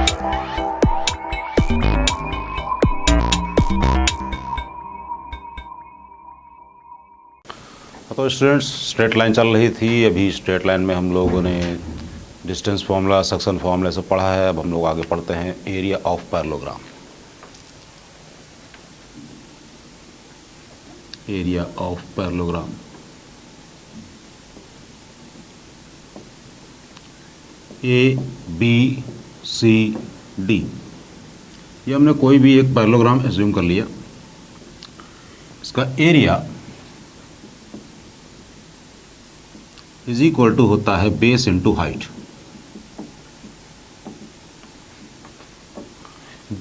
तो students, straight line चल रही थी। अभी स्ट्रेट लाइन में हम लोगों ने डिस्टेंस फार्मूला, सेक्शन फार्मूला से पढ़ा है। अब हम लोग आगे पढ़ते हैं area of parallelogram. Area of parallelogram, A B C D, ये हमने कोई भी एक पैरेललोग्राम एज्यूम कर लिया। इसका एरिया इज इक्वल टू होता है base into height.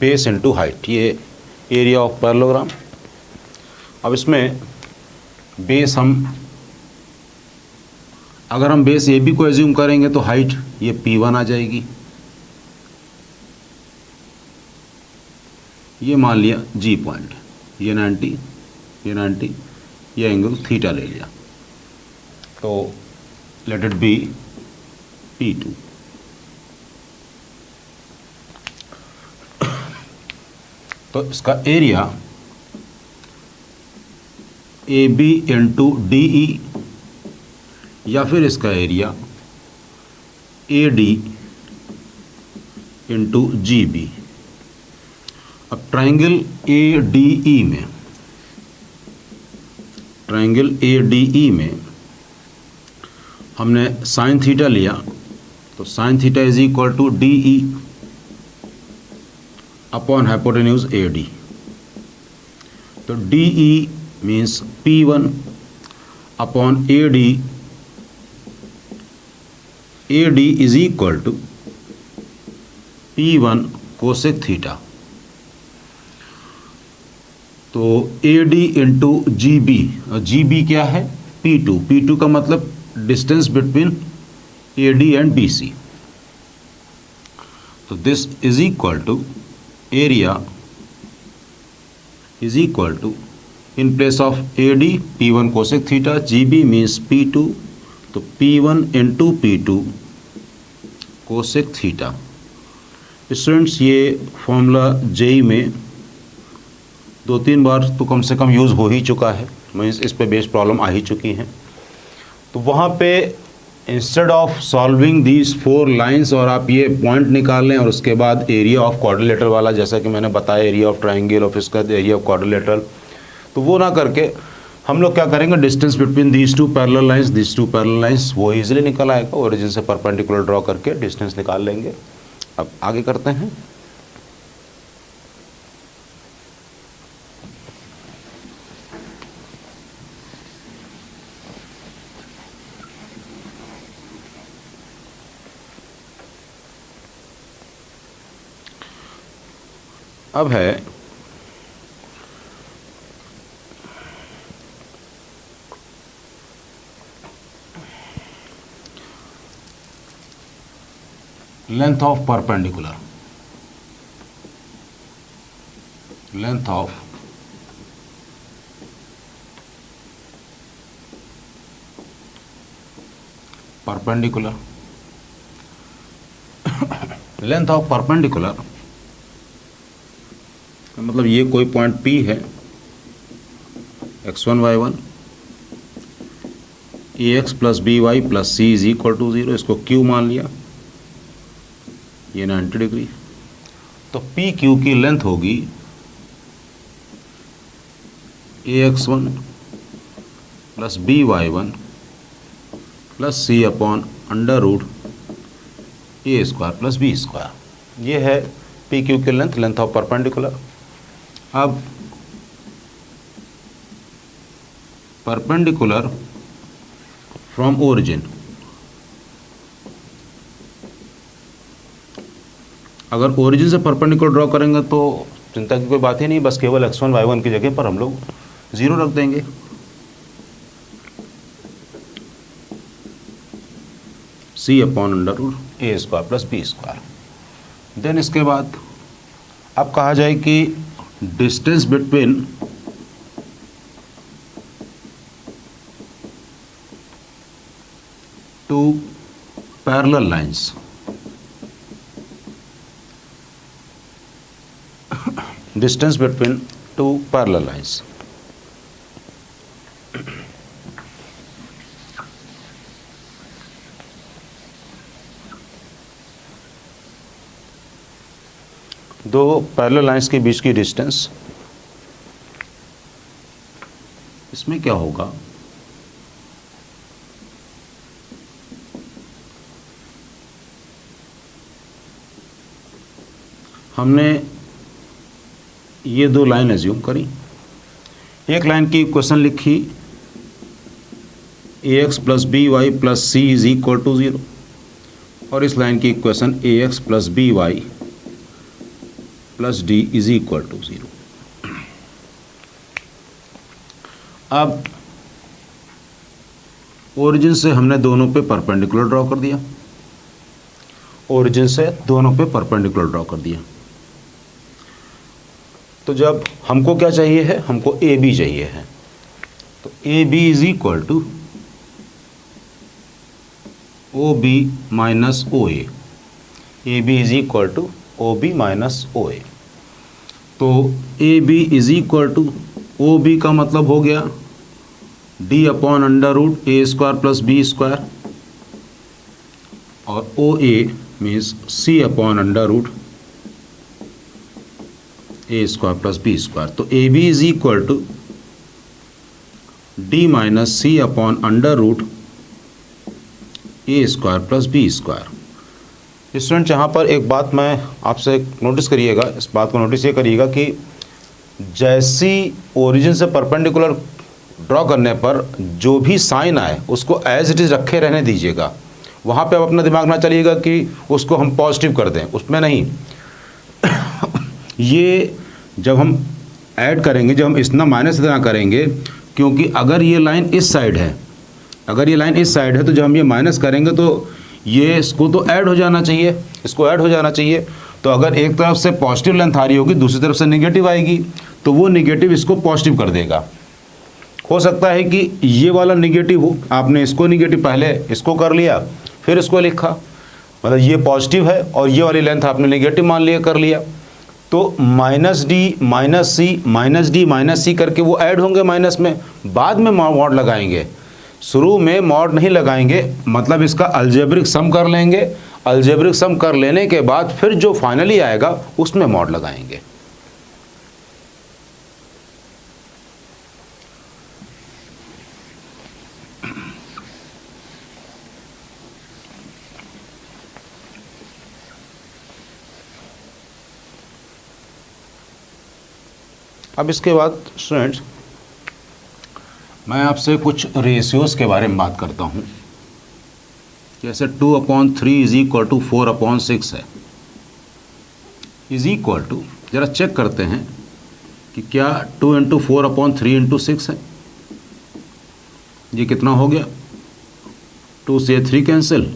Base into height, ये एरिया ऑफ पैरेललोग्राम। अब इसमें बेस अगर हम बेस ए बी को एज्यूम करेंगे तो हाइट ये P1 आ जाएगी। ये मान लिया G पॉइंट, ये 90, ये 90, ये एंगल थीटा ले लिया, तो लेट इट बी P2। तो इसका area A B into D E, या फिर इसका area A D into G B. अब ट्राइंगल ए डी ई में, ट्राइंगल ए डी ई में हमने साइन थीटा लिया, तो sine theta is equal to D E upon hypotenuse A D. तो D E means P1 upon A D is equal to P1 cosec theta. तो A D into G B, और G B क्या है? P2। P2 का मतलब distance between A D and B C. तो this is equal to area is equal to, in place of AD P1 cosec theta, GB means P2, तो P1 into P2 cosec theta। Students, ये formula JEE में 2-3 बार तो कम से कम use हो ही चुका है, means इस पे बेस्ड प्रॉब्लम आ ही चुकी हैं। तो वहाँ पे instead of solving these 4 lines और आप ये पॉइंट निकाल लें और उसके बाद एरिया ऑफ क्वाड्रिलेटरल वाला, जैसा कि मैंने बताया एरिया ऑफ ट्राइंगल और फिर इसका एरिया ऑफ क्वाड्रिलेटरल, तो वो ना करके हम लोग क्या करेंगे, distance between these two parallel lines वो इजीली निकल आएगा। ओरिजिन से परपेंडिकुलर ड्रॉ करके डिस्टेंस निकाल लेंगे। अब आगे करते हैं। अब है length of perpendicular, length of perpendicular, length of perpendicular मतलब ये कोई पॉइंट P है, x1 y1 ax plus B Y plus C is equal to 0, इसको Q मान लिया, ये 90 डिग्री। तो पी क्यू की लेंथ होगी ax1 plus B वाई1 plus C upon under root A square plus B square. ये है पी क्यू की लेंथ, लेंथ ऑफ परपेंडिकुलर। अब परपेंडिकुलर फ्रॉम ओरिजिन, अगर ओरिजिन से परपेंडिकुलर ड्रॉ करेंगे तो चिंता की कोई बात ही नहीं, बस केवल x1 y1 की जगह पर हम लोग 0 रख देंगे। c upon under root A square plus B square. Then इसके बाद अब कहा जाए कि distance between two parallel lines, distance between two parallel lines. दो पैरेलल लाइंस के बीच की डिस्टेंस, इसमें क्या होगा, हमने ये दो लाइन एज्यूम करी। एक लाइन की इक्वेशन लिखी ax plus B Y plus C is equal to 0, और इस लाइन की equation ax plus B Y plus D is equal to 0। अब ओरिजिन से हमने दोनों पे परपेंडिकुलर ड्रॉ कर दिया, ओरिजिन से दोनों पे परपेंडिकुलर ड्रॉ कर दिया। तो जब हमको क्या चाहिए है, हमको ए बी चाहिए है, तो A B is equal to O B minus O A B is equal to O B minus O A. तो A B is equal to O B का मतलब हो गया D upon under root A square plus B square, और O A means C upon under root A square plus B square. तो A B is equal to D minus C upon under root A square plus B square. Student, यहाँ पर एक बात मैं आपसे notice करिएगा, इस बात को नोटिस ये करिएगा कि जैसी ओरिजिन से परपेंडिकुलर ड्रॉ करने पर जो भी साइन आए उसको एज इट इज़ रखे रहने दीजिएगा। वहाँ पे अब अपना दिमाग ना चलिएगा कि उसको हम पॉजिटिव कर दें, उसमें नहीं। ये जब हम ऐड करेंगे, जब हम इतना माइनस इतना करेंगे, क्योंकि अगर ये लाइन इस साइड है, अगर ये लाइन इस साइड है, तो जब हम ये माइनस करेंगे तो ये इसको तो ऐड हो जाना चाहिए, इसको ऐड हो जाना चाहिए। तो अगर एक तरफ से पॉजिटिव लेंथ आ रही होगी, दूसरी तरफ से नेगेटिव आएगी, तो वो नेगेटिव इसको पॉजिटिव कर देगा। हो सकता है कि ये वाला नेगेटिव हो, आपने इसको नेगेटिव पहले इसको कर लिया फिर इसको लिखा, मतलब ये पॉजिटिव है और ये वाली लेंथ आपने नेगेटिव मान लिया, कर लिया। तो माइनस डी माइनस सी माइनस डी माइनस सी करके वो ऐड होंगे माइनस में, बाद में मॉड लगाएंगे, शुरू में मॉड नहीं लगाएंगे। मतलब इसका अलजेब्रिक सम कर लेंगे, अलजेब्रिक सम कर लेने के बाद फिर जो फाइनली आएगा उसमें मॉड लगाएंगे। अब इसके बाद स्टूडेंट्स, मैं आपसे कुछ रेशियोज़ के बारे में बात करता हूँ। जैसे 2/3 इज इक्वल टू 4/6 है, इज इक्वल टू, ज़रा चेक करते हैं कि क्या 2 × 4/3 × 6 है। ये कितना हो गया, 2 से 3 कैंसिल,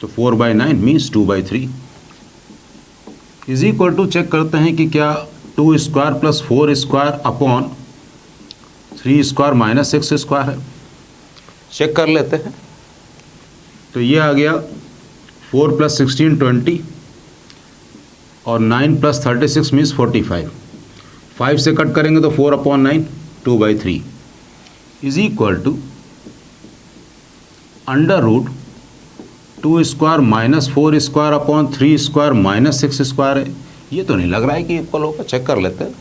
तो 4/9 means 2/3 is equal to, check करते हैं कि क्या 2 square plus 4 square upon 3 square minus 6 square है। चेक कर लेते हैं। तो ये आ गया 4 + 16 20, और 9 + 36 मीन्स 45। 5 से कट करेंगे तो 4/9 2/3 is equal to under root 2 square minus 4 square upon 3 square minus 6 square है। ये तो नहीं लग रहा है कि इक्वल होगा, चेक कर लेते हैं।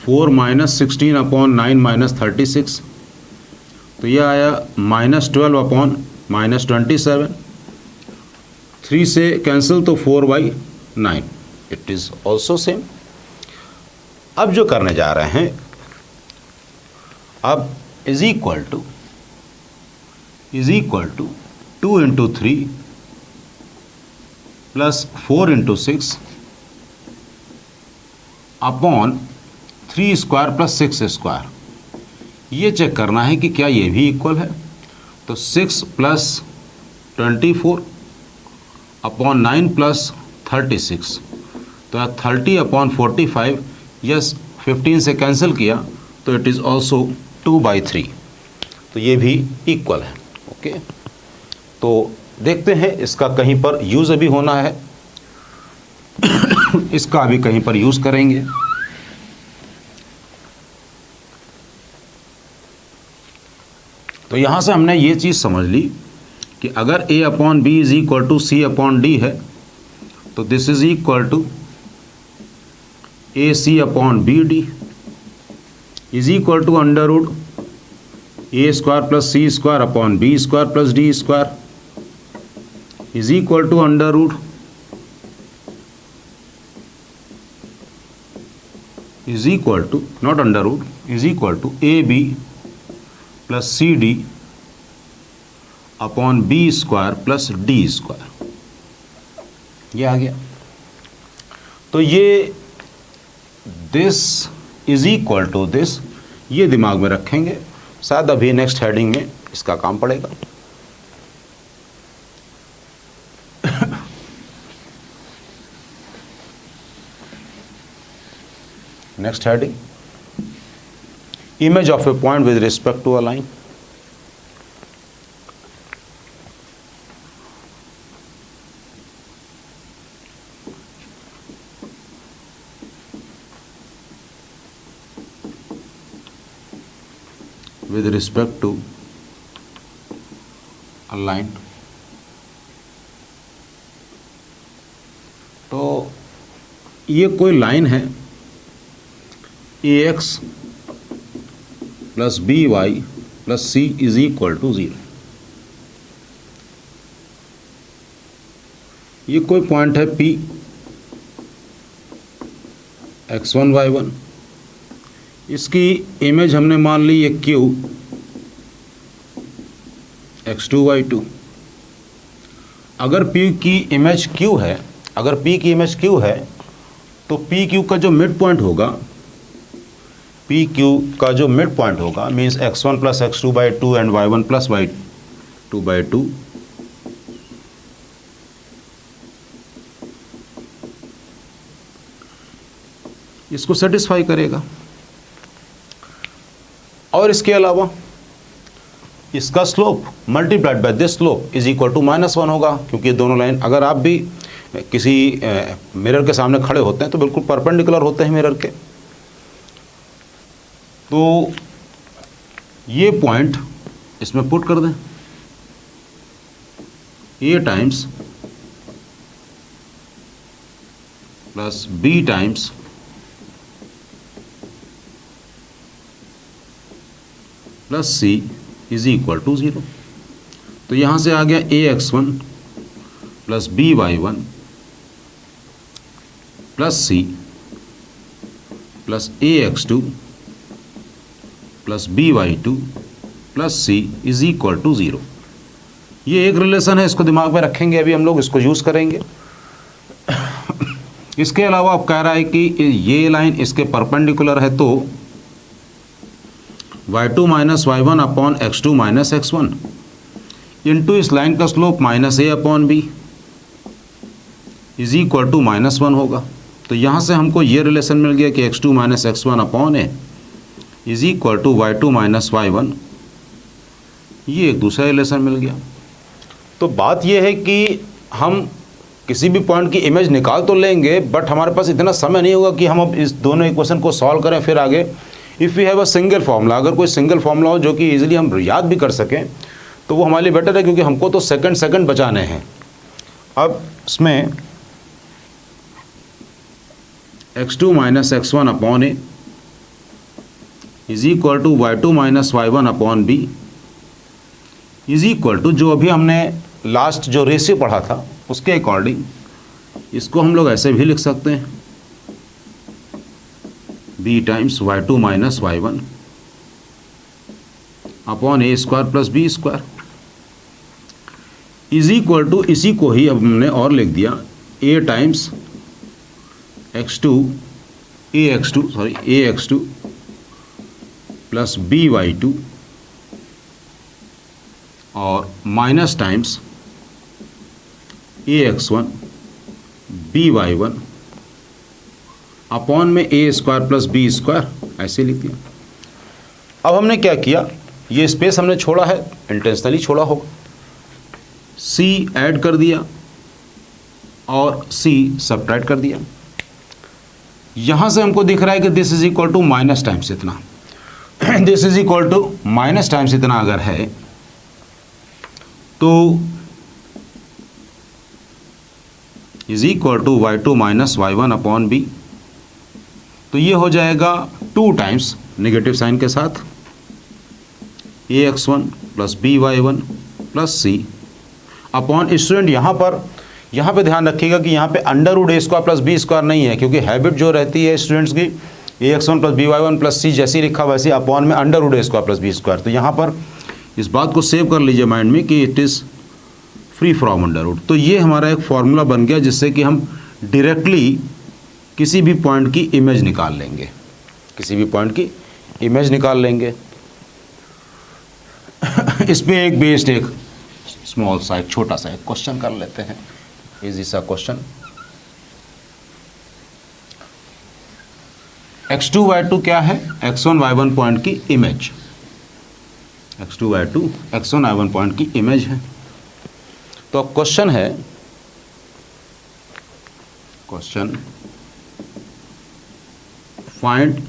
4 - 16 अपॉन 9 - 36, तो यह आया -12 अपॉन -27। 3 से कैंसिल तो 4/9, इट इज़ ऑल्सो सेम। अब जो करने जा रहे हैं, अब is equal to 2 × 3 plus 4 × 6 upon 3 square plus 6 square. ये चेक करना है कि क्या ये भी इक्वल है। तो 6 + 24 अपॉन 9 + 36, तो 30/45, यस 15 से कैंसिल किया तो इट इज़ ऑल्सो 2/3, तो ये भी इक्वल है। ओके, तो देखते हैं इसका कहीं पर यूज़ अभी होना है इसका भी कहीं पर यूज़ करेंगे। तो यहाँ से हमने ये चीज़ समझ ली कि अगर a upon B is equal to C upon D है तो this is equal to A C upon B D is equal to under root A square plus C square upon B square plus D square is equal to under root is equal to not under root is equal to A B plus C D upon B square plus D square. ये आ गया। तो ये this is equal to this, ये दिमाग में रखेंगे, शायद अभी नेक्स्ट हेडिंग में इसका काम पड़ेगा। Next heading, image of a point with respect to a line. With respect to a line. तो ये कोई लाइन है ax plus B Y plus C is equal to 0। ये कोई पॉइंट है P x1 y1, इसकी इमेज हमने मान ली ये Q x2 y2। अगर P की इमेज Q है, अगर P की इमेज Q है तो PQ का जो मिड पॉइंट होगा, PQ का जो मिड पॉइंट होगा means x1 plus x2 by 2 and y1 plus y2 by 2, इसको सेटिस्फाई करेगा। और इसके अलावा इसका slope multiplied by this slope is equal to -1 होगा, क्योंकि दोनों लाइन, अगर आप भी किसी मिरर के सामने खड़े होते हैं तो बिल्कुल परपेंडिकुलर होते हैं मिरर के। तो ये पॉइंट इसमें पुट कर दें, a times plus b times plus C is equal to 0। तो यहाँ से आ गया ax1 plus b y1 plus c plus ax2 plus B y 2 plus C is equal to 0। ये एक रिलेशन है, इसको दिमाग में रखेंगे, अभी हम लोग इसको यूज़ करेंगे। इसके अलावा अब कह रहा है कि ये लाइन इसके परपेंडिकुलर है तो y2 minus y1 upon x2 minus x1 into इस लाइन का slope minus A upon B is equal to -1 होगा। तो यहाँ से हमको ये रिलेशन मिल गया कि x2 minus x1 upon A is equal to y2 minus y1, ये एक दूसरा रिलेशन मिल गया। तो बात यह है कि हम किसी भी पॉइंट की इमेज निकाल तो लेंगे, बट हमारे पास इतना समय नहीं होगा कि हम अब इस दोनों इक्वेशन को सॉल्व करें फिर आगे। If we have a single formula, अगर कोई सिंगल फार्मूला हो जो कि इजीली हम याद भी कर सकें तो वो हमारे लिए बेटर है, क्योंकि हमको तो सेकंड बचाने हैं। अब इसमें x2 minus x1 upon A is equal to y2 minus y1 upon B is equal to, जो अभी हमने लास्ट जो रेशियो पढ़ा था उसके अकॉर्डिंग इसको हम लोग ऐसे भी लिख सकते हैं, b times y2 minus y1 upon A square plus B square is equal to, इसी को ही अब हमने और लिख दिया a times ax2 plus by2 और minus times ax1 by1 upon में ए स्क्वायर प्लस बी स्क्वायर, ऐसे लिख दिया। अब हमने क्या किया, ये स्पेस हमने छोड़ा है, इंटेंशनली छोड़ा होगा, c ऐड कर दिया और c सब्ट्रैक्ट कर दिया। यहाँ से हमको दिख रहा है कि this is equal to minus times इतना this is equal to minus times इतना अगर है तो is equal to y2 minus y1 upon b. तो ये हो जाएगा 2 टाइम्स नेगेटिव साइन के साथ ax1 plus by1 plus c upon student यहाँ पे ध्यान रखिएगा कि यहाँ पे under root A square plus B square नहीं है, क्योंकि हैबिट जो रहती है स्टूडेंट्स की ax1 plus by1 plus c जैसी लिखा वैसे अपॉन में under root A square plus B square. तो यहाँ पर इस बात को सेव कर लीजिए माइंड में कि it is free from under root. तो ये हमारा एक फॉर्मूला बन गया जिससे कि हम डायरेक्टली किसी भी पॉइंट की इमेज निकाल लेंगे, किसी भी पॉइंट की इमेज निकाल लेंगे। इस पे एक बेस्ड एक स्मॉल सा एक छोटा सा एक क्वेश्चन कर लेते हैं, इजी सा क्वेश्चन। x2 y2 क्या है? x1 y1 पॉइंट की image, x2 y2 x1 y1 point की इमेज है। तो क्वेश्चन है, question find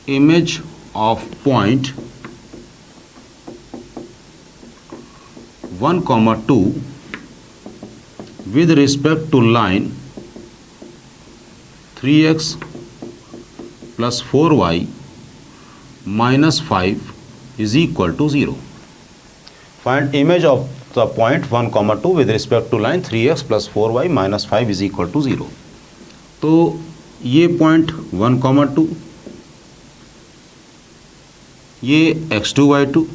image of point 1, 2 with respect to line 3x plus 4y minus 5 is equal to 0. Find image of the point 1, 2 with respect to line 3x plus 4y minus 5 is equal to 0. तो ये point 1, 2, ये x2 y2,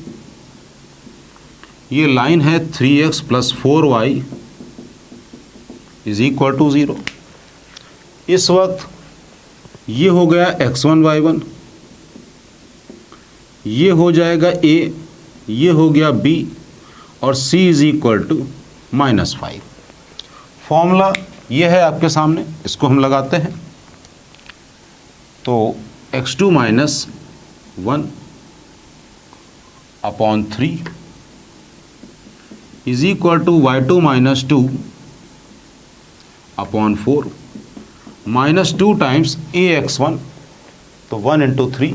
ये line है 3x plus 4y is equal to 0। इस वक्त ये हो गया x1 y1, ये हो जाएगा a, ये हो गया b और c is equal to -5। Formula ये है आपके सामने, इसको हम लगाते हैं। तो x2 minus 1 upon 3 is equal to y2 minus 2 upon 4 minus 2 times ax1, तो 1 into 3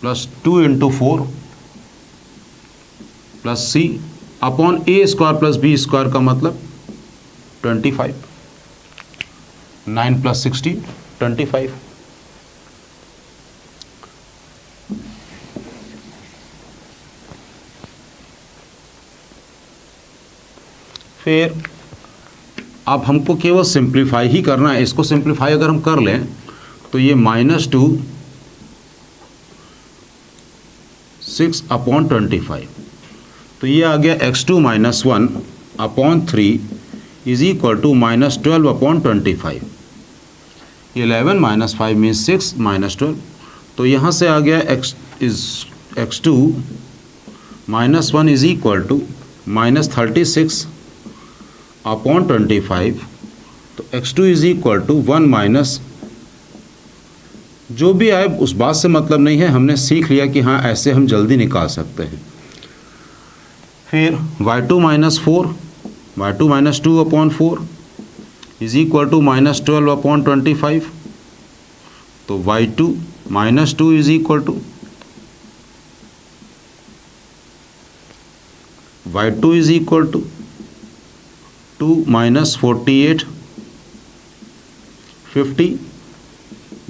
plus 2 into 4 plus c upon a square plus b square का मतलब 25, 9 प्लस 16 25। फिर अब हमको केवल सिंप्लीफाई ही करना है। इसको सिंप्लीफाई अगर हम कर लें तो ये -2 6 अपॉन 25, तो ये आ गया x2 minus 1 upon 3 is equal to -12 upon 25। 11 minus 5 means 6 minus 12, तो यहाँ से आ गया x2 minus 1 is equal to -36 upon 25। तो x2 is equal to 1 minus, जो भी आए उस बात से मतलब नहीं है, हमने सीख लिया कि हाँ ऐसे हम जल्दी निकाल सकते हैं। फिर y2 minus 4, y2 minus 2 upon 4 is equal to -12 upon 25। तो y2 minus 2 is equal to y2 is equal to 2 minus 48 50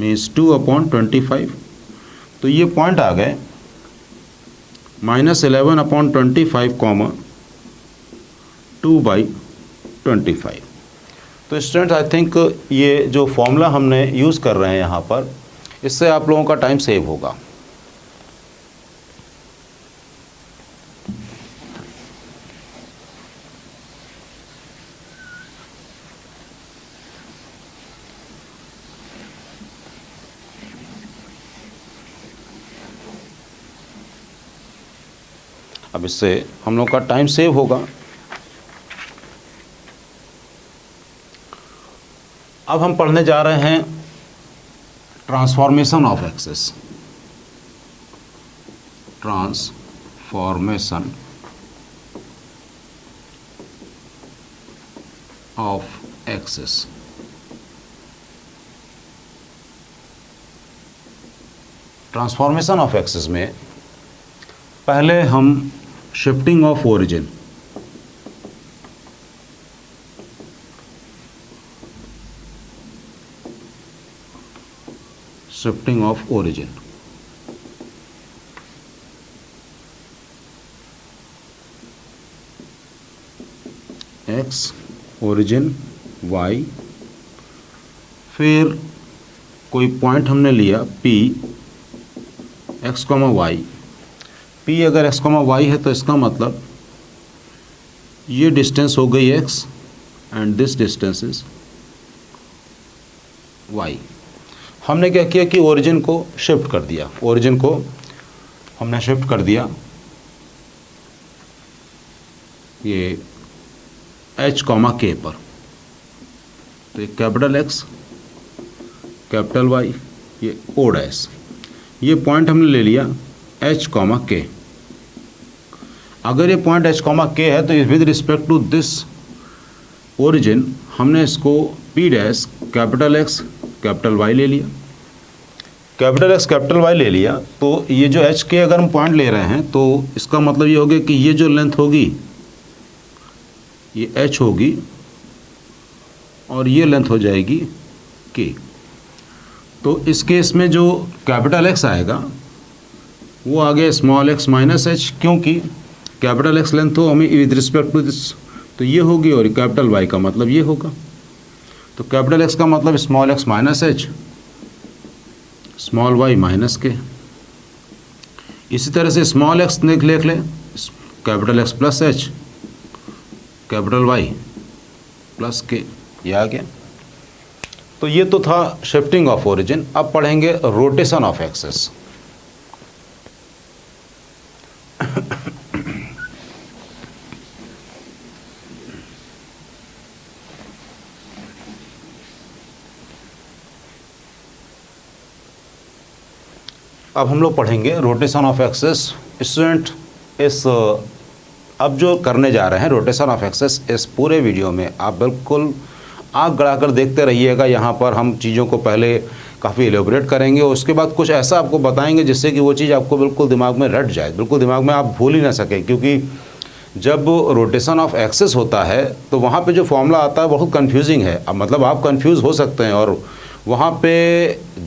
means 2 upon 25। तो ये पॉइंट आ गए -11 अपॉन 25 कॉमा 2/25। तो स्टूडेंट्स आई थिंक ये जो फॉर्मूला हमने यूज़ कर रहे हैं यहाँ पर, इससे आप लोगों का टाइम सेव होगा। अब इससे हम लोग का टाइम सेव होगा। अब हम पढ़ने जा रहे हैं transformation of axes. Transformation of axes. Transformation of axes में पहले हम shifting of origin, shifting of origin, X origin Y, फिर कोई पॉइंट हमने लिया P X comma Y. P अगर एक्स कॉमा वाई है तो इसका मतलब ये डिस्टेंस हो गई x and this distance is y। हमने क्या किया कि ओरिजिन को शिफ्ट कर दिया, ओरिजिन को हमने शिफ्ट कर दिया ये h कॉमा k पर। तो ये कैपिटल X कैपिटल Y, ये O डैश, ये पॉइंट हमने ले लिया h कॉमा k। अगर ये पॉइंट h कॉमा k है तो with respect to this origin हमने इसको P dash capital X capital Y ले लिया। कैपिटल X कैपिटल Y ले लिया तो ये जो h k अगर हम पॉइंट ले रहे हैं तो इसका मतलब ये हो गया कि ये जो लेंथ होगी ये h होगी और ये लेंथ हो जाएगी k। तो इस केस में जो कैपिटल X आएगा वो आ गया स्मॉल x माइनस h, क्योंकि कैपिटल X लेंथ हो हमें विद रिस्पेक्ट टू दिस, तो ये होगी और कैपिटल Y का मतलब ये होगा। तो कैपिटल X का मतलब small x minus h, small y minus k। इसी तरह से स्मॉल x लिख ले capital X plus h, capital Y plus k, ये आ गया। तो ये तो था शिफ्टिंग ऑफ ओरिजिन। अब पढ़ेंगे रोटेशन ऑफ एक्सेस। अब हम लोग पढ़ेंगे रोटेशन ऑफ एक्सेस। स्टूडेंट इस अब जो करने जा रहे हैं रोटेशन ऑफ एक्सेस, इस पूरे वीडियो में आप बिल्कुल आँख गड़ाकर देखते रहिएगा। यहाँ पर हम चीज़ों को पहले काफ़ी एलेबोरेट करेंगे और उसके बाद कुछ ऐसा आपको बताएंगे जिससे कि वो चीज़ आपको बिल्कुल दिमाग में रट जाए, बिल्कुल दिमाग में आप भूल ही ना सकें। क्योंकि जब रोटेशन ऑफ एक्सेस होता है तो वहाँ पे जो फॉर्मूला आता है बहुत कंफ्यूजिंग है। अब मतलब आप कंफ्यूज हो सकते हैं और वहाँ पे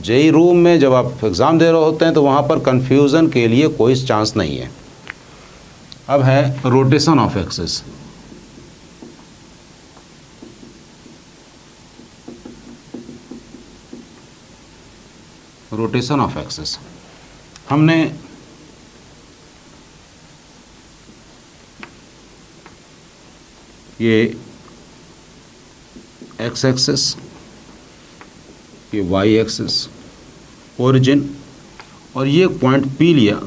जेई रूम में जब आप एग्ज़ाम दे रहे होते हैं तो वहाँ पर कंफ्यूजन के लिए कोई चांस नहीं है। अब है rotation of axes. Rotation of axes हमने ये एक्स एक्सेस, ये वाई एक्सेस, ओरिजिन और ये पॉइंट P लिया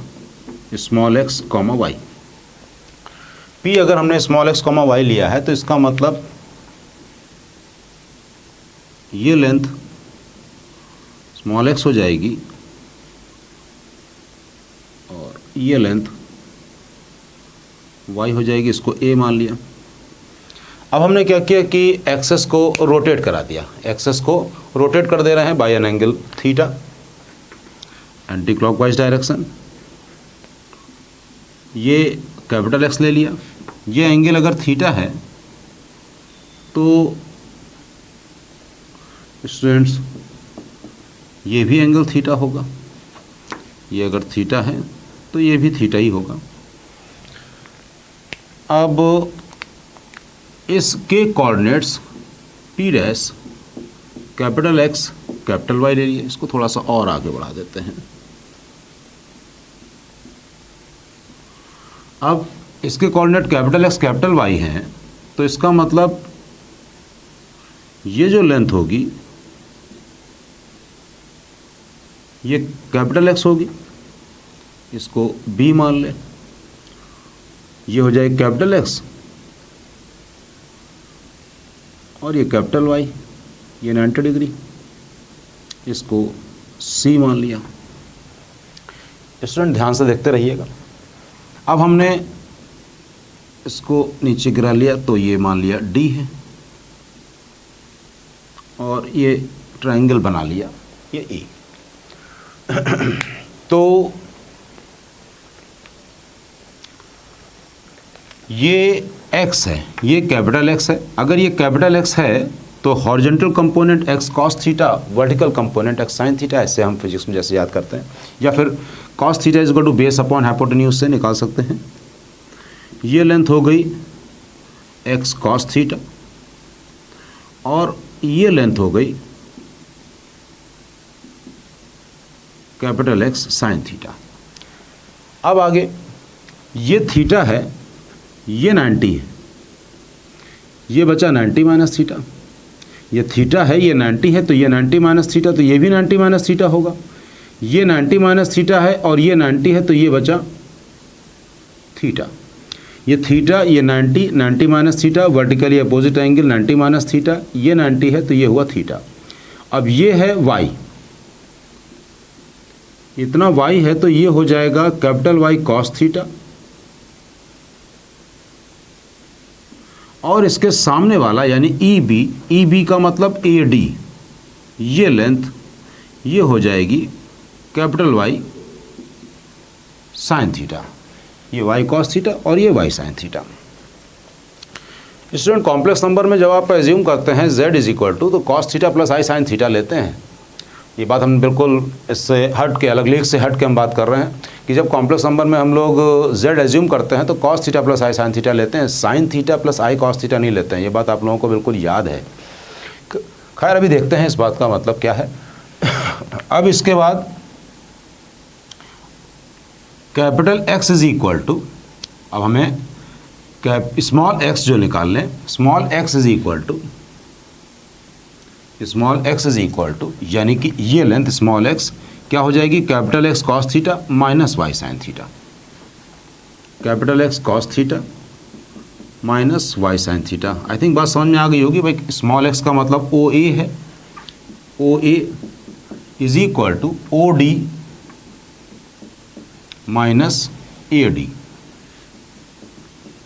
small x comma Y. P अगर हमने स्मॉल x कॉमा वाई लिया है तो इसका मतलब ये लेंथ स्मॉल x हो जाएगी और ये लेंथ y हो जाएगी, इसको a मान लिया। अब हमने क्या किया कि एक्सेस को रोटेट करा दिया, एक्सेस को रोटेट कर दे रहे हैं by an angle theta, anti clockwise direction. ये कैपिटल X ले लिया, ये एंगल अगर थीटा है तो स्टूडेंट्स ये भी एंगल थीटा होगा, ये अगर थीटा है तो ये भी थीटा ही होगा। अब इसके coordinates P dash capital X capital Y ले लिए, इसको थोड़ा सा और आगे बढ़ा देते हैं। अब इसके coordinate capital X capital Y हैं तो इसका मतलब ये जो लेंथ होगी ये कैपिटल X होगी, इसको B मान ले, ये हो जाएगा कैपिटल X और ये कैपिटल Y, ये 90 डिग्री, इसको C मान लिया। स्टूडेंट ध्यान से देखते रहिएगा। अब हमने इसको नीचे गिरा लिया तो ये मान लिया D है, और ये ट्रायंगल बना लिया, ये ए। तो ये x है, ये कैपिटल X है। अगर ये कैपिटल X है तो horizontal component x cos theta, vertical component x sin theta, ऐसे हम फिजिक्स में जैसे याद करते हैं, या फिर cos theta is equal to base upon hypotenuse से निकाल सकते हैं। ये लेंथ हो गई x cos थीटा और ये लेंथ हो गई कैपिटल X sin थीटा। अब आगे ये थीटा है, ये 90 है, ये बचा 90 माइनस थीटा। ये थीटा है, ये 90 है, तो ये 90 माइनस थीटा, तो ये भी 90 माइनस थीटा होगा। ये 90 माइनस थीटा है और ये 90 है, तो ये बचा थीटा। ये थीटा, ये 90 minus theta, vertically opposite angle 90 minus theta, ये 90 है, तो ये हुआ थीटा। अब ये है y, इतना y है, तो ये हो जाएगा कैपिटल Y cos थीटा, और इसके सामने वाला यानी EB का मतलब AD, ये लेंथ, ये हो जाएगी कैपिटल Y साइन थीटा। ये y cos थीटा और ये y sine theta. Student, complex number में जब आप एज्यूम करते हैं z इज इक्वल टू, तो cos theta plus i sine theta लेते हैं। ये बात हम बिल्कुल इससे हट के, अलग लीग से हट के हम बात कर रहे हैं कि जब कॉम्प्लेक्स नंबर में हम लोग z एज्यूम करते हैं तो cos theta plus i sine theta लेते हैं, sign theta plus i cos theta नहीं लेते हैं। ये बात आप लोगों को बिल्कुल याद है। खैर, अभी देखते हैं इस बात का मतलब क्या है। अब इसके बाद capital X is equal to, अब हमें स्मॉल x जो निकाल लें, small x is equal to, small x is equal to, यानी कि ये लेंथ स्मॉल x क्या हो जाएगी, capital X cos theta minus y sine theta. Capital X cos theta minus y sine theta. I think बात समझ में आ गई होगी भाई। स्मॉल x का मतलब OA है, OA is equal to OD minus AD।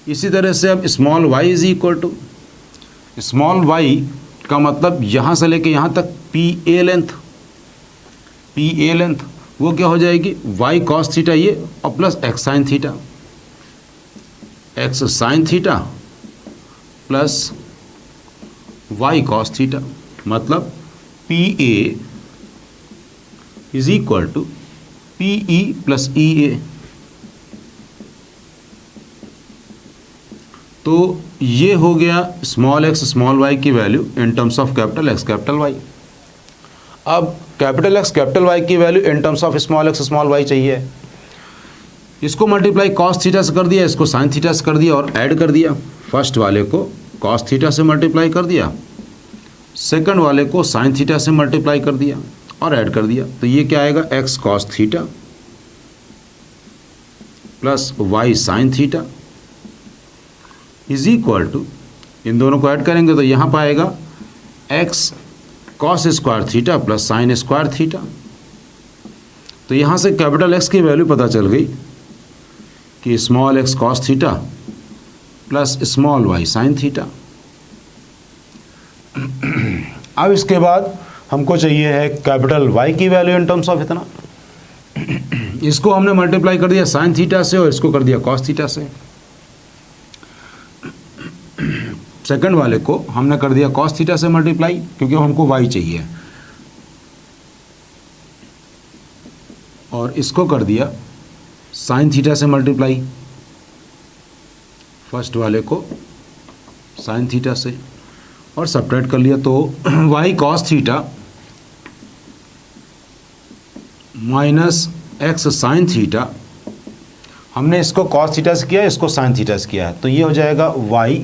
इसी तरह से अब small y is equal to, small y का मतलब यहाँ से लेके यहाँ तक PA लेंथ, वो क्या हो जाएगी, y cos थीटा ये और plus x sine theta, x sine theta plus y cos theta, मतलब PA is equal to PE plus EA। तो ये हो गया स्मॉल x स्मॉल y की value in terms of capital X capital Y। अब कैपिटल X कैपिटल Y की value in terms of small x small y चाहिए। इसको मल्टीप्लाई cos थीटा से कर दिया, इसको साइन थीटा से कर दिया और ऐड कर दिया। फर्स्ट वाले को cos थीटा से मल्टीप्लाई कर दिया, सेकंड वाले को साइन थीटा से मल्टीप्लाई कर दिया और ऐड कर दिया। तो ये क्या आएगा, x cos theta plus y sine theta is equal to, इन दोनों को ऐड करेंगे तो यहाँ पाएगा x cos square theta plus sine square theta. तो यहाँ से कैपिटल X की वैल्यू पता चल गई कि small x cos theta plus small y sine theta. अब इसके बाद हमको चाहिए है कैपिटल Y की वैल्यू इन टर्म्स ऑफ इतना। इसको हमने मल्टीप्लाई कर दिया साइन थीटा से और इसको कर दिया cos थीटा से। सेकंड वाले को हमने कर दिया cos थीटा से मल्टीप्लाई, क्योंकि हमको y चाहिए, और इसको कर दिया साइन थीटा से मल्टीप्लाई, फर्स्ट वाले को साइन थीटा से, और सब्ट्रैक्ट कर लिया। तो y cos theta minus x sine theta, हमने इसको cos थीटा से किया, इसको साइन थीटा से किया है, तो ये हो जाएगा y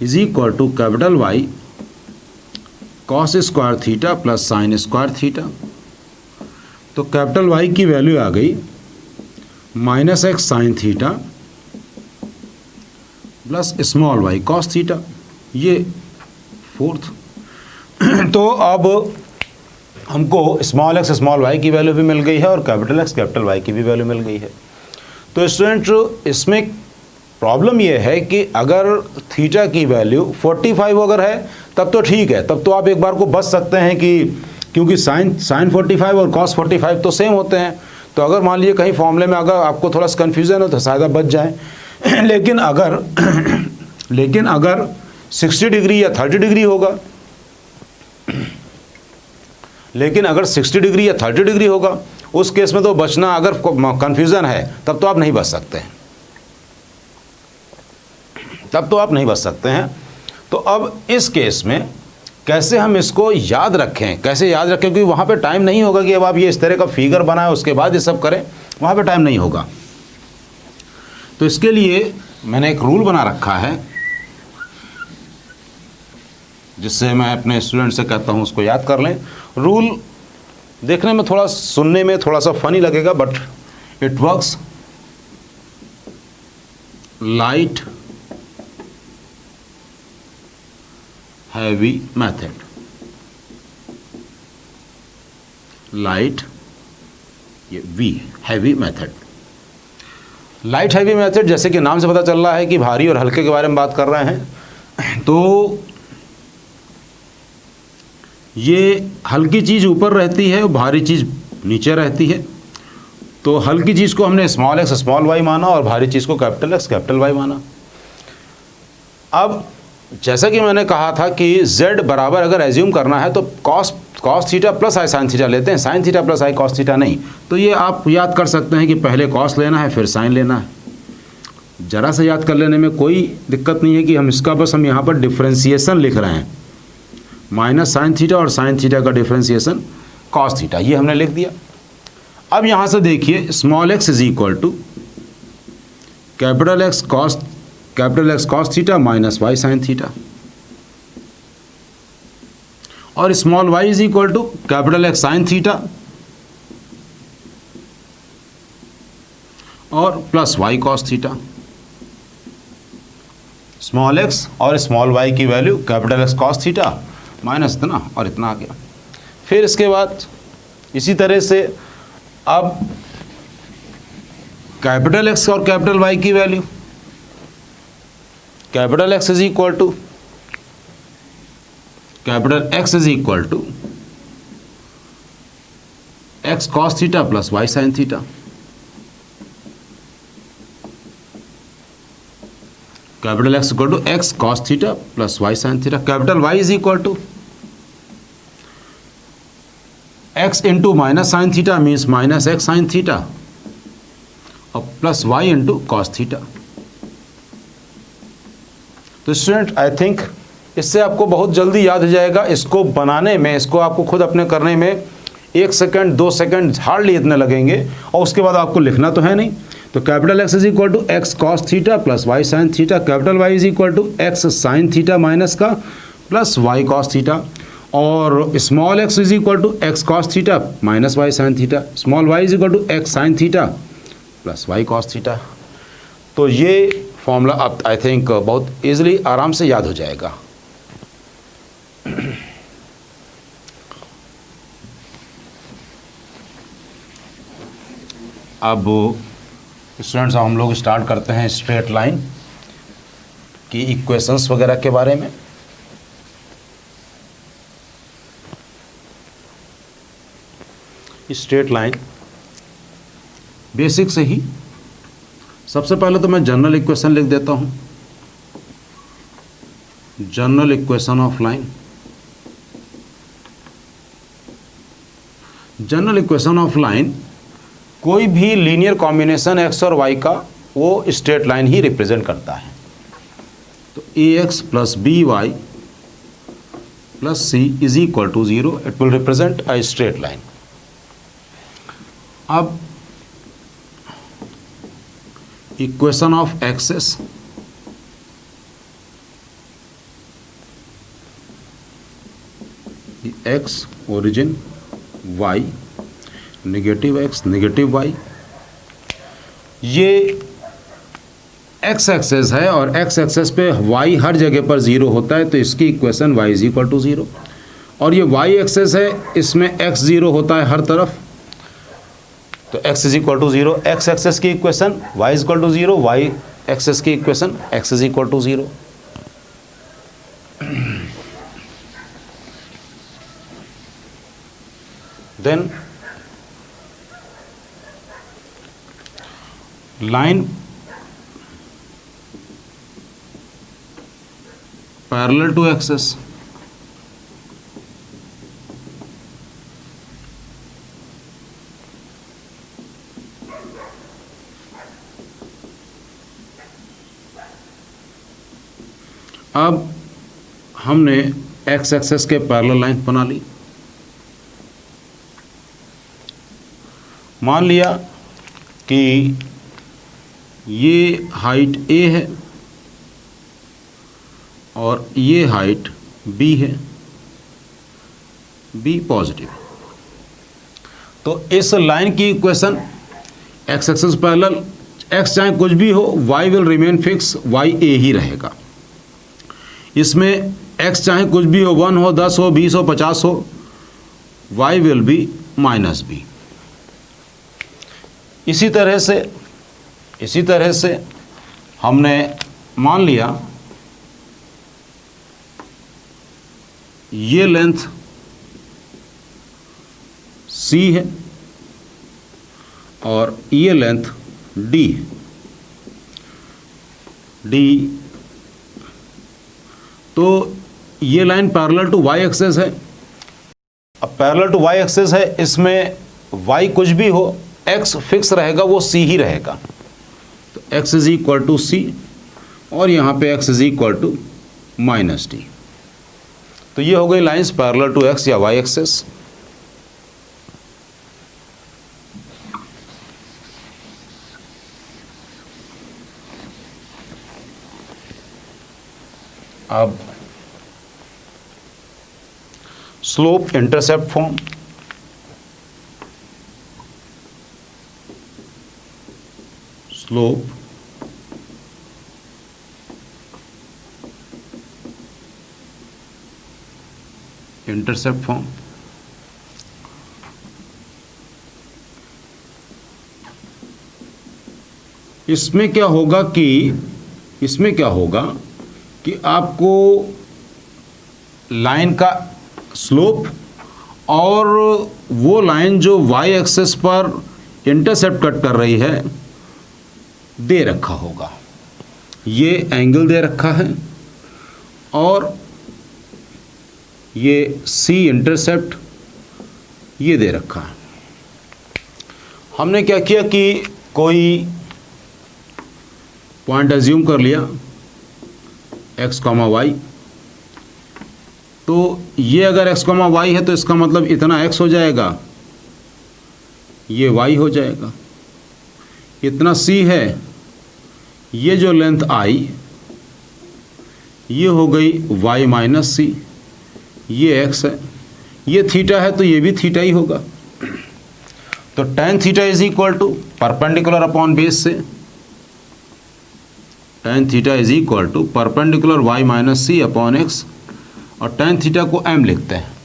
is equal to capital Y cos square theta plus sine square theta. तो कैपिटल Y की वैल्यू आ गई minus x sine theta plus small y cos theta, ये फोर्थ। तो अब हमको स्मॉल x स्मॉल y की वैल्यू भी मिल गई है और कैपिटल X कैपिटल Y की भी वैल्यू मिल गई है। तो स्टूडेंट, इसमें प्रॉब्लम ये है कि अगर थीटा की वैल्यू 45 अगर है तब तो ठीक है, तब तो आप एक बार को बच सकते हैं कि क्योंकि साइन 45 और कॉस 45 तो सेम होते हैं। तो अगर मान लीजिए कहीं फॉर्मूले में अगर आपको थोड़ा सा कन्फ्यूज़न हो तो शायद आप बच जाएं। लेकिन अगर 60 डिग्री या 30 डिग्री होगा, लेकिन अगर 60 डिग्री या 30 डिग्री होगा, उस केस में तो बचना, अगर कन्फ्यूज़न है तब तो आप नहीं बच सकते हैं, तब तो आप नहीं बच सकते हैं। तो अब इस केस में कैसे हम इसको याद रखें, कैसे याद रखें, क्योंकि वहाँ पे टाइम नहीं होगा कि अब आप ये इस तरह का फिगर बनाएं उसके बाद ये सब करें, वहाँ पे टाइम नहीं होगा। तो इसके लिए मैंने एक रूल बना रखा है जिससे मैं अपने स्टूडेंट से कहता हूँ उसको याद कर लें। रूल देखने में थोड़ा, सुनने में थोड़ा सा फनी लगेगा, but it works. Light heavy method, light, ये वी, heavy method. Light heavy method, जैसे कि नाम से पता चल रहा है कि भारी और हल्के के बारे में बात कर रहे हैं। तो ये हल्की चीज़ ऊपर रहती है और भारी चीज़ नीचे रहती है। तो हल्की चीज़ को हमने स्मॉल एक्स स्मॉल वाई माना और भारी चीज़ को कैपिटल एक्स कैपिटल वाई माना। अब जैसा कि मैंने कहा था कि z बराबर अगर एज्यूम करना है तो कॉस थीटा प्लस आई साइन थीटा लेते हैं, sign theta plus I cos theta नहीं। तो ये आप याद कर सकते हैं कि पहले कॉस लेना है फिर साइन लेना है। ज़रा सा याद कर लेने में कोई दिक्कत नहीं है कि हम इसका बस हम यहाँ पर डिफ्रेंसिएशन लिख रहे हैं, माइनस साइन थीटा और साइन थीटा का डिफ्रेंसिएशन कॉस थीटा, ये हमने लिख दिया। अब यहाँ से देखिए small x is equal to capital X cos theta minus Y sine theta, और small Y is equal to capital X sine theta और plus Y cos theta. Small x और स्मॉल वाई की value capital X cos theta minus इतना और इतना आ गया। फिर इसके बाद इसी तरह से अब कैपिटल एक्स और कैपिटल वाई की value, capital X is equal to capital X is equal to x cos theta plus Y sine theta, capital X equal to x cos theta plus Y sine theta, capital Y is equal to x into minus sine theta means minus x sine theta और plus y into cos theta. तो student I think इससे आपको बहुत जल्दी याद हो जाएगा। इसको बनाने में, इसको आपको खुद अपने करने में 1 सेकंड 2 सेकंड हार्डली इतने लगेंगे, और उसके बाद आपको लिखना तो है नहीं। तो capital X is equal to x cos theta plus Y sine theta, capital Y is equal to X sine theta minus का प्लस वाई कॉस थीटा, और small x is equal to x cos theta minus Y sine theta, small Y is equal to X sine theta plus Y cos theta. तो ये formula आप I think बहुत easily आराम से याद हो जाएगा। अब स्टूडेंट्स हम लोग स्टार्ट करते हैं स्ट्रेट लाइन की इक्वेशंस वगैरह के बारे में। स्ट्रेट लाइन बेसिक से ही सबसे पहले तो मैं जनरल इक्वेशन लिख देता हूँ। General equation of line, general equation of line कोई भी लीनियर कॉम्बिनेशन एक्स और वाई का वो स्ट्रेट लाइन ही रिप्रेजेंट करता है। तो a x plus B Y plus C is equal to 0, it will represent a straight line. अब equation of axes, x origin, y negative x negative y, ये x axis है और x axis पे y हर जगह पर 0 होता है, तो इसकी equation Y is equal to 0। और ये वाई एक्सेस है, इसमें एक्स 0 होता है हर तरफ, तो x is equal to 0। X axis की equation y is equal to 0, y axis की equation x is equal to 0। then line parallel to axis. अब हमने एक्स एक्सेस के पैरेलल लाइन बना ली। मान लिया कि ये हाइट ए है और ये हाइट बी है, बी पॉजिटिव। तो इस लाइन की equation x axis parallel, x चाहे कुछ भी हो, y will remain fix, y a ही रहेगा। इसमें x चाहे कुछ भी हो, 1 हो, 10 हो, 20 हो, 50 हो, y will be minus B. इसी तरह से हमने मान लिया ये लेंथ c है और ये लेंथ d है। तो ये line parallel to y axis है। अब पैरेलल टू y एक्सेस है, इसमें y कुछ भी हो, x फिक्स रहेगा, वो c ही रहेगा। तो x is equal to c और यहाँ पे x is equal to minus D. तो ये हो गई लाइंस पैरेलल टू x या y एक्सेस। अब slope intercept form, slope intercept form. इसमें क्या होगा कि आपको लाइन का स्लोप और वो लाइन जो y एक्सेस पर इंटरसेप्ट कट कर रही है दे रखा होगा। ये एंगल दे रखा है और ये C इंटरसेप्ट ये दे रखा है। हमने क्या किया कि कोई पॉइंट एज्यूम कर लिया x, y। तो ये अगर x, y है तो इसका मतलब इतना x हो जाएगा, ये y हो जाएगा। इतना c है, ये जो लेंथ i ये हो गई y माइनस सी, ये x है, ये थीटा है तो ये भी थीटा ही होगा। तो tan theta is equal to perpendicular upon base से tan theta is equal to perpendicular y minus C upon x, और tan थीटा को m लिखते हैं।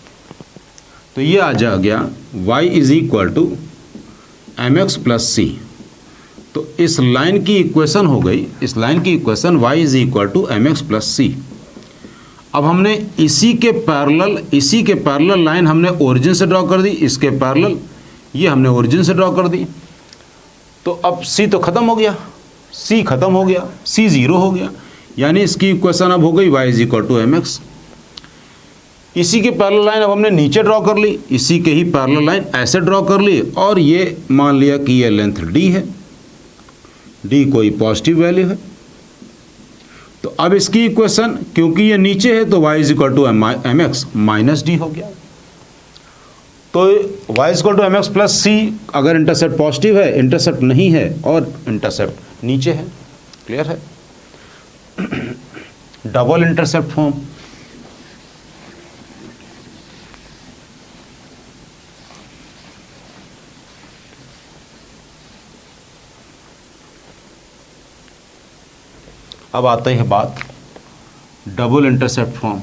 तो ये आ जा गया y is equal to m x plus c. तो इस लाइन की इक्वेशन हो गई, इस लाइन की equation y is equal to m x plus c. अब हमने इसी के पैरेलल लाइन हमने ओरिजिन से ड्रॉ कर दी, इसके पैरेलल ये हमने ओरिजिन से ड्रॉ कर दी। तो अब c तो ख़त्म हो गया, c ख़त्म हो गया, c ज़ीरो हो गया, यानी इसकी इक्वेशन अब हो गई y is equal to m x. इसी के पैरेलल लाइन अब हमने नीचे ड्रॉ कर ली, इसी के ही पैरेलल लाइन ऐसे ड्रॉ कर ली और ये मान लिया कि ये लेंथ d है, d कोई पॉजिटिव वैल्यू है। तो अब इसकी इक्वेशन क्योंकि ये नीचे है तो y is equal to m x minus d हो गया। तो y is equal to m x plus c अगर इंटरसेप्ट पॉजिटिव है, इंटरसेप्ट नहीं है और इंटरसेप्ट नीचे है। क्लियर है? Double intercept form. अब आते हैं बात double intercept form.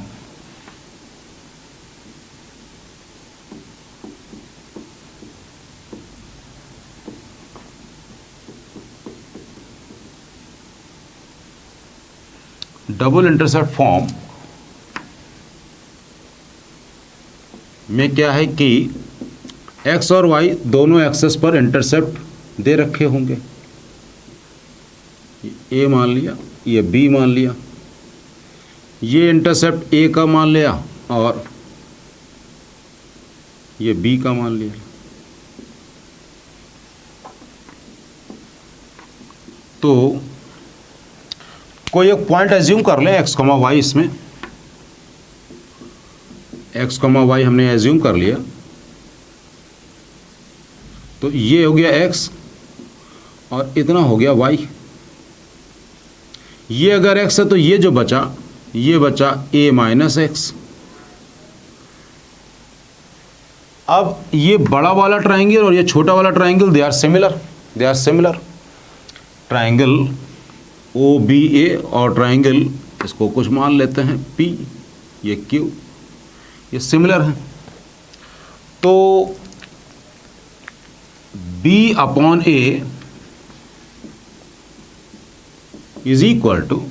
Double intercept form में क्या है कि एक्स और वाई दोनों एक्सेस पर इंटरसेप्ट दे रखे होंगे। ए मान लिया, ये बी मान लिया, ये इंटरसेप्ट ए का मान लिया और ये बी का मान लिया। तो कोई एक पॉइंट एज्यूम कर लें एक्स कॉमा वाई, इसमें एक्स कॉमा वाई हमने एज्यूम कर लिया। तो ये हो गया एक्स और इतना हो गया वाई। ये अगर एक्स है तो ये जो बचा, ये बचा ए माइनस एक्स। अब ये बड़ा वाला ट्राइंगल और ये छोटा वाला triangle they are similar. Triangle O B A और ट्राइंगल इसको कुछ मान लेते हैं पी, ये क्यू, ये सिमिलर है। तो b upon A is equal to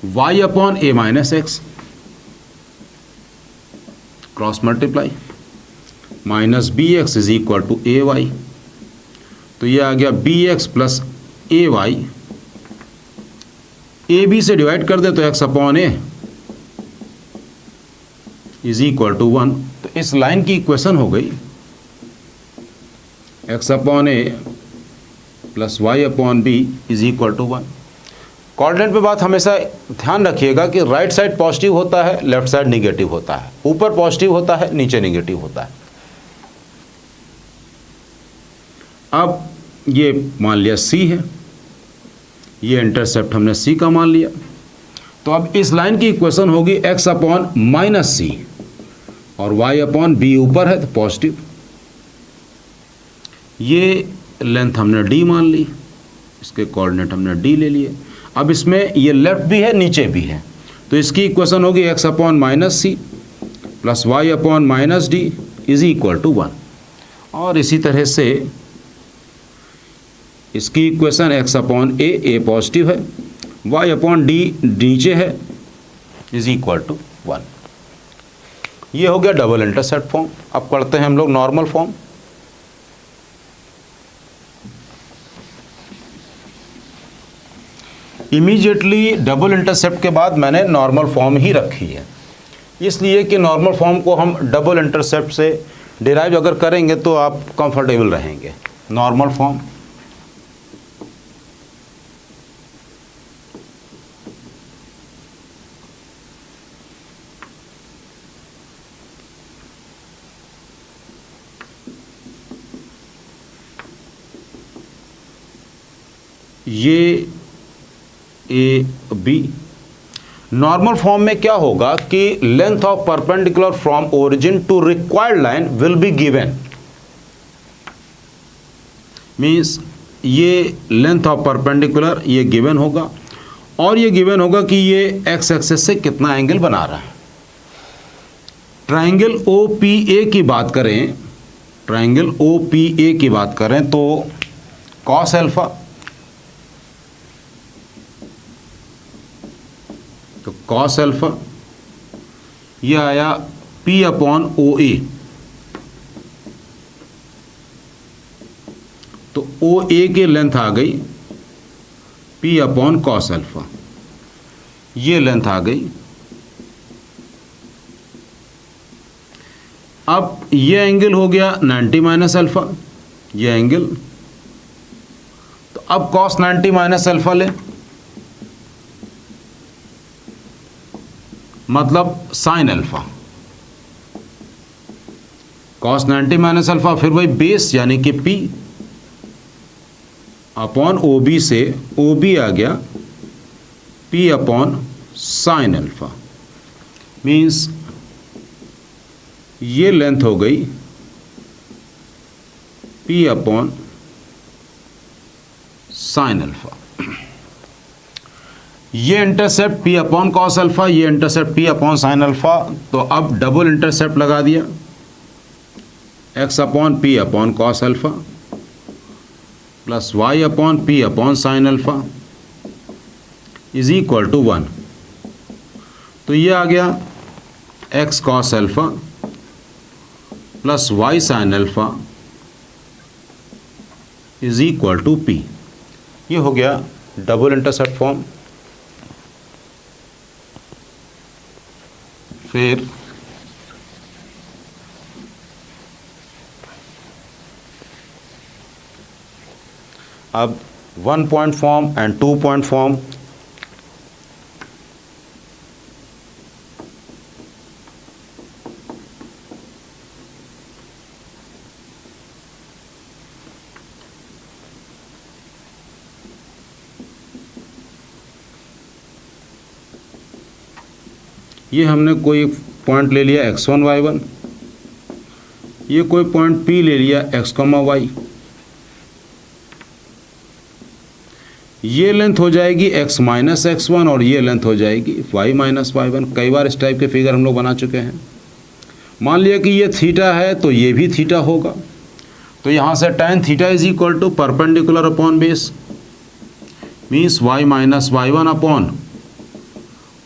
y upon a minus x, cross multiply, minus b x is equal to a y. तो ये आ गया b x plus a y. A b से divide कर दे तो x upon A is equal to 1। तो इस लाइन की इक्वेशन हो गई x upon a plus y upon B is equal to 1। Coordinate पे बात हमेशा ध्यान रखिएगा कि राइट साइड पॉजिटिव होता है, लेफ्ट साइड निगेटिव होता है, ऊपर पॉजिटिव होता है, नीचे निगेटिव होता है। अब ये मान लिया C है, ये इंटरसेप्ट हमने C का मान लिया। तो अब इस लाइन की इक्वेशन होगी x अपॉन माइनस सी और y अपॉन बी ऊपर है तो पॉजिटिव। ये लेंथ हमने d मान ली, इसके कोऑर्डिनेट हमने d ले लिए। अब इसमें ये लेफ्ट भी है नीचे भी है, तो इसकी इक्वेशन होगी x upon minus c plus y upon minus d is equal to 1। और इसी तरह से इसकी equation x upon a positive है, y अपॉन डी नीचे है इज इक्वल टू 1। ये हो गया डबल इंटरसेप्ट फॉर्म। अब करते हैं हम लोग normal form. Immediately double intercept के बाद मैंने नॉर्मल फॉर्म ही रखी है, इसलिए कि नॉर्मल फॉर्म को हम डबल इंटरसेप्ट से डिराइव अगर करेंगे तो आप कंफर्टेबल रहेंगे। नॉर्मल फॉर्म ये ए बी। नॉर्मल फॉर्म में क्या होगा कि length of perpendicular from origin to required line will be given, means ये लेंथ ऑफ परपेंडिकुलर ये गिवन होगा और ये गिवन होगा कि ये एक्स एक्सिस से कितना एंगल बना रहा है। ट्राइंगल ओ पी ए की बात करें, ट्राइंगल ओ पी ए की बात करें तो कॉस अल्फा, तो कॉस अल्फा ये आया P अपॉन ओ ए। तो ओ ए की लेंथ आ गई P अपॉन कॉस अल्फा, ये लेंथ आ गई। अब ये एंगल हो गया 90 माइनस अल्फा, ये एंगल। तो अब कॉस 90 माइनस अल्फा ले, मतलब sine alpha. Cos 90 minus alpha फिर वही बेस यानी कि P अपॉन ओ बी से ओ बी आ गया P upon sine alpha, means ये लेंथ हो गई P अपॉन साइन अल्फा। ये intercept P upon cos alpha, ये intercept P upon sine alpha. तो अब डबल इंटरसेप्ट लगा दिया, x upon P upon cos alpha plus y upon P upon sine alpha is equal to 1। तो ये आ गया x cos alpha plus Y sine alpha is equal to p. ये हो गया डबल इंटरसेप्ट फॉर्म। फिर अब 1 point form and 2 point form. ये हमने कोई पॉइंट ले लिया x1 y1, ये कोई पॉइंट P ले लिया x, y। ये लेंथ हो जाएगी x माइनस x1 और ये लेंथ हो जाएगी y माइनस y1। कई बार इस टाइप के फिगर हम लोग बना चुके हैं। मान लिया कि ये थीटा है तो ये भी थीटा होगा, तो यहाँ से tan theta is equal to perpendicular upon base means y minus y1 upon,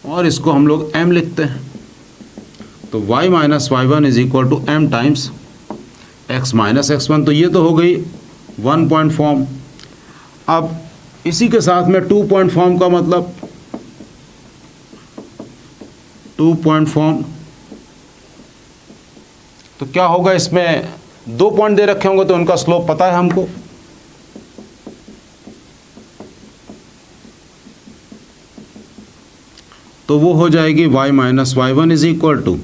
और इसको हम लोग m लिखते हैं, तो y minus y1 is equal to m times x minus x1। तो ये तो हो गई 1 पॉइंट फॉर्म। अब इसी के साथ में 2 पॉइंट फॉर्म का मतलब 2 पॉइंट फॉर्म, तो क्या होगा, इसमें 2 पॉइंट दे रखे होंगे तो उनका स्लोप पता है हमको। तो वो हो जाएगी y minus y1 is equal two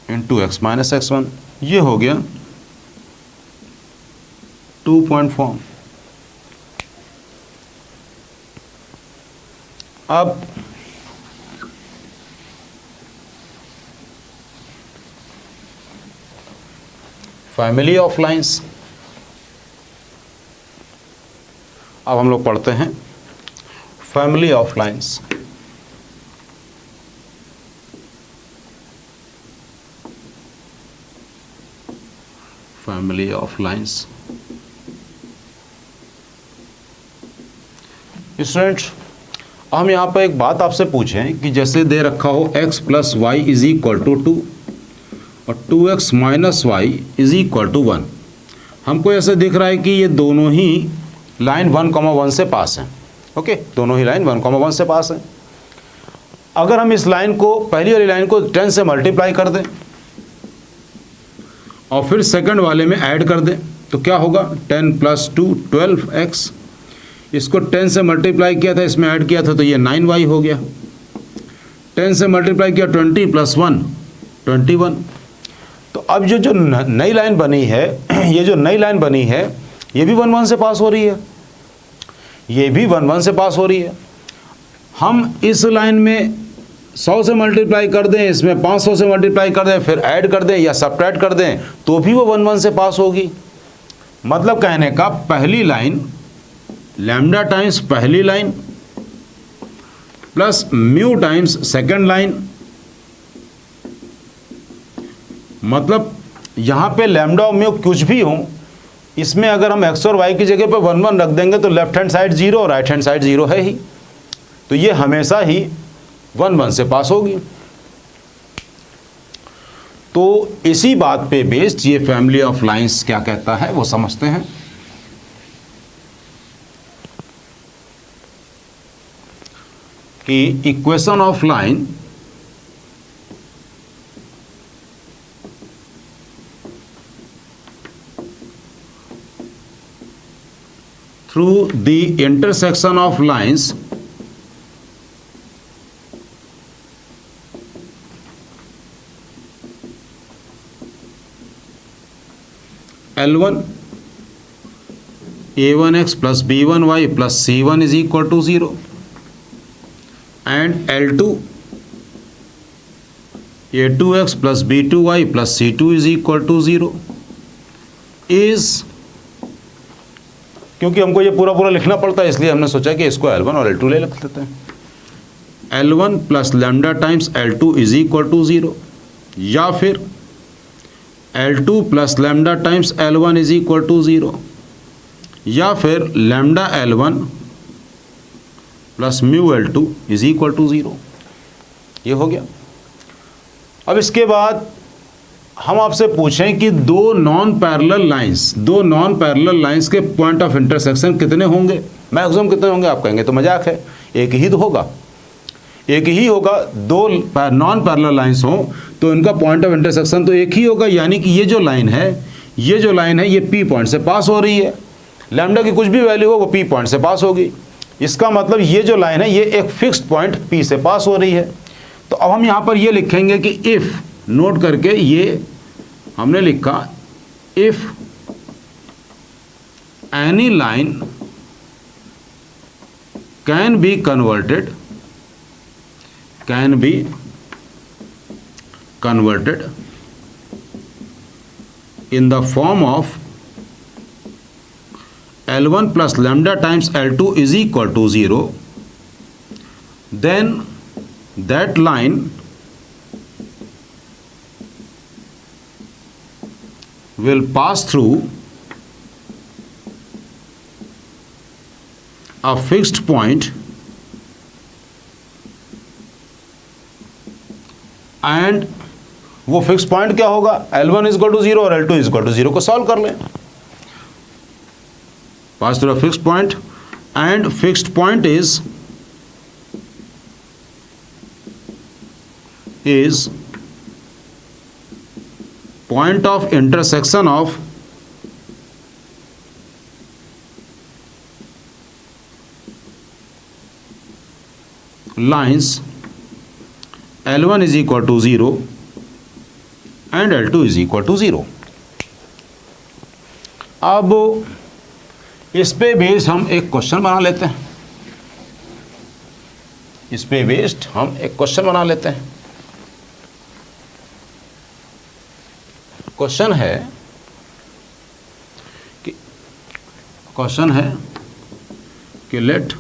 into x minus x1। ये हो गया 2 पॉइंट फॉर्म। अब फैमिली ऑफ लाइंस। अब हम लोग पढ़ते हैं family of lines. Family of lines. Students, हम यहाँ पर एक बात आपसे पूछें कि जैसे दे रखा हो x plus y is equal to 2 और 2x minus y is equal to 1। हमको ऐसे दिख रहा है कि ये दोनों ही लाइन 1,1 से पास हैं। ओके, दोनों ही लाइन 1,1 से पास हैं। अगर हम इस लाइन को, पहली वाली लाइन को 10 से मल्टीप्लाई कर दें और फिर सेकंड वाले में ऐड कर दें तो क्या होगा, 10 प्लस 2 12x। इसको 10 से मल्टीप्लाई किया था, इसमें ऐड किया था तो ये 9y हो गया। 10 से मल्टीप्लाई किया 20 प्लस 1 21। तो अब जो नई लाइन बनी है, ये जो नई लाइन बनी है ये भी 1,1 से पास हो रही है, ये भी 1,1 से पास हो रही है। हम इस लाइन में 100 से मल्टीप्लाई कर दें, इसमें 500 से मल्टीप्लाई कर दें, फिर ऐड कर दें या सब्ट्रैक्ट कर दें तो भी वो 1,1 से पास होगी। मतलब कहने का पहली लाइन लैम्डा टाइम्स पहली line plus mu times second line, मतलब यहाँ पे लैम्डा और म्यू कुछ भी हो, इसमें अगर हम x और y की जगह पे 1,1 रख देंगे तो लेफ्ट हैंड साइड 0 और राइट हैंड साइड 0 है ही, तो ये हमेशा ही 1,1 से पास होगी। तो इसी बात पे बेस्ड ये फैमिली ऑफ लाइंस क्या कहता है वो समझते हैं। कि equation of line through the intersection of lines L1 A1x plus B1y plus C1 is equal to 0 and L2 A2x plus B2y plus C2 is equal to 0 is, क्योंकि हमको ये पूरा लिखना पड़ता है इसलिए हमने सोचा कि इसको L1 और L2 ले लेते हैं। L1 plus lambda times L2 is equal to 0, या फिर L2 plus lambda times L1 is equal to 0, या फिर lambda L1 plus mu L2 is equal to 0। ये हो गया। अब इसके बाद हम आपसे पूछें कि दो नॉन पैरेलल लाइंस के पॉइंट ऑफ इंटरसेक्शन कितने होंगे, मैक्सिमम कितने होंगे। आप कहेंगे तो मजाक है, एक ही तो होगा, एक ही होगा। दो नॉन पैरेलल लाइंस हों तो इनका पॉइंट ऑफ इंटरसेक्शन तो एक ही होगा, यानी कि ये जो लाइन है ये पी पॉइंट से पास हो रही है। लैम्डा की कुछ भी वैल्यू हो वो पी पॉइंट से पास होगी। इसका मतलब ये जो लाइन है ये एक फिक्स्ड पॉइंट पी से पास हो रही है। तो अब हम यहाँ पर ये लिखेंगे कि इफ़, नोट करके ये हमने लिखा, if any line can be converted in the form of L1 plus lambda times L2 is equal to 0, then that line will pass through a fixed point and वो फिक्स पॉइंट क्या होगा, L1 is equal to 0 और L2 is equal to 0 को solve कर लें। Pass through a fixed point and fixed point is point of intersection of lines L1 is equal to 0 and L2 is equal to 0। अब इस पे based हम एक question बना लेते हैं। क्वेश्चन है कि late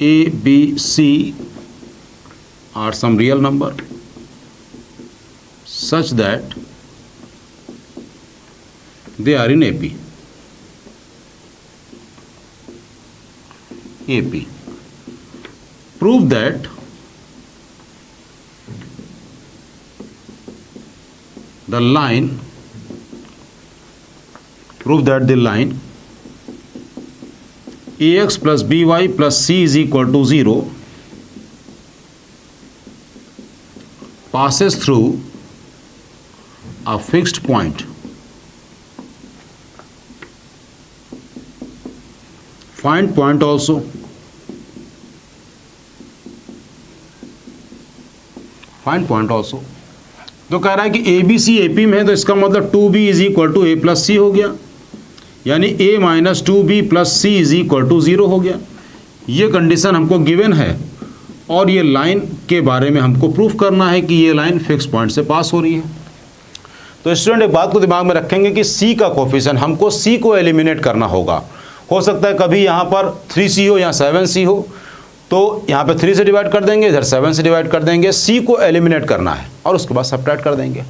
A, B, C are some real number such that they are in AP. Prove that the line AX plus BY plus C is equal to 0 passes through a fixed point. Find point also. तो कह रहा है कि ABC AP में है, तो इसका मतलब 2B is equal to A plus C हो गया, यानी A minus 2B plus C is equal to 0 हो गया। ये कंडीशन हमको गिवन है और ये लाइन के बारे में हमको प्रूफ करना है कि ये लाइन फिक्स पॉइंट से पास हो रही है। तो स्टूडेंट एक बात को दिमाग में रखेंगे कि C का कोफिशिएंट, हमको C को एलिमिनेट करना होगा। हो सकता है कभी यहाँ पर 3C हो या 7C हो, तो यहाँ पे 3 से डिवाइड कर देंगे, इधर 7 से डिवाइड कर देंगे। C को एलिमिनेट करना है और उसके बाद सब्ट्रैक्ट कर देंगे।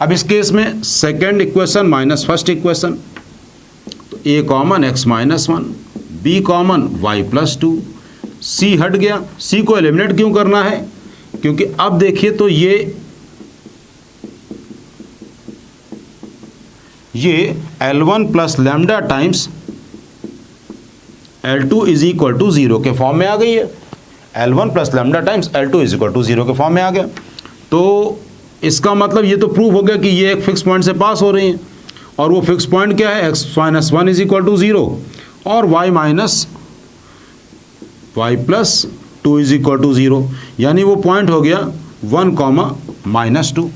अब इस केस में second equation minus first equation, तो A common x minus 1, B common y plus 2, C हट गया। C को एलिमिनेट क्यों करना है, क्योंकि अब देखिए तो ये L1 plus lambda times L2 is equal to 0 के फॉर्म में आ गई है। L1 plus lambda times L2 is equal to 0 के फॉर्म में आ गया। तो इसका मतलब ये तो प्रूव हो गया कि ये एक फिक्स पॉइंट से पास हो रही है, और वो फिक्स पॉइंट क्या है, x minus 1 is equal to 0 और y minus y plus 2 is equal to 0, यानी वो पॉइंट हो गया 1 कॉमा माइनस 2।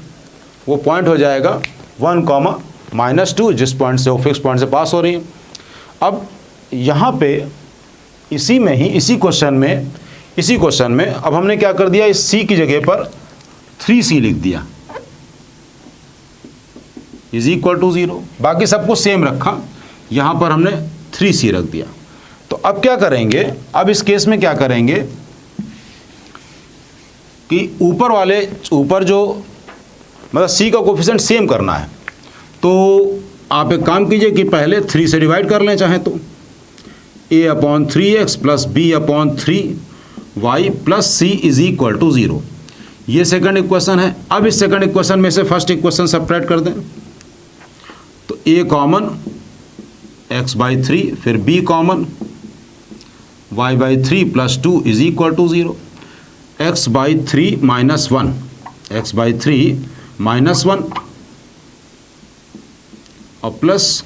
वो पॉइंट हो जाएगा 1 कॉमा माइनस 2, जिस पॉइंट से वो फिक्स पॉइंट से पास हो रही है। अब यहाँ पे इसी क्वेश्चन में अब हमने क्या कर दिया, इस C की जगह पर 3C लिख दिया इज इक्वल टू 0। बाकी सबको सेम रखा, यहाँ पर हमने 3C रख दिया। तो अब क्या करेंगे, अब इस केस में क्या करेंगे कि ऊपर जो मतलब C का कोफिशिएंट सेम करना है, तो आप एक काम कीजिए कि पहले 3 से डिवाइड कर लें चाहे तो, A upon 3x plus B upon 3 y plus C is equal to 0। ये सेकंड इक्वेशन है। अब इस सेकंड इक्वेशन में से फर्स्ट इक्वेशन सब्ट्रैक्ट कर दें, तो a कॉमन x/3, फिर b common y/3 plus 2 is equal to 0। x/3 minus 1, x/3 minus 1 और प्लस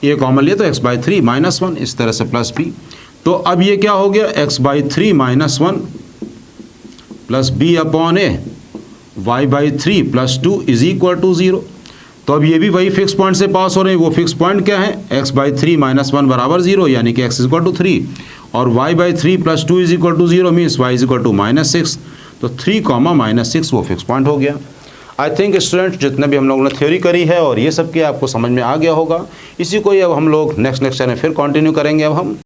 a कॉमन लिए तो x/3 माइनस 1, इस तरह से प्लस b। तो अब ये क्या हो गया, x/3 minus 1 plus b upon a y/3 plus 2 is equal to 0। तो अब ये भी वही फिक्स पॉइंट से पास हो रहे हैं। वो फिक्स पॉइंट क्या है, x/3 माइनस 1 बराबर 0, यानी कि x इज इक्वल टू 3, और y/3 plus 2 is equal to 0 means y is equal to -6। तो 3, -6 वो फिक्स पॉइंट हो गया। आई थिंक स्टूडेंट जितने भी हम लोगों ने थ्योरी करी है और ये सब किया आपको समझ में आ गया होगा। इसी को ही अब हम लोग नेक्स्ट लेक्चर में फिर कंटिन्यू करेंगे अब हम।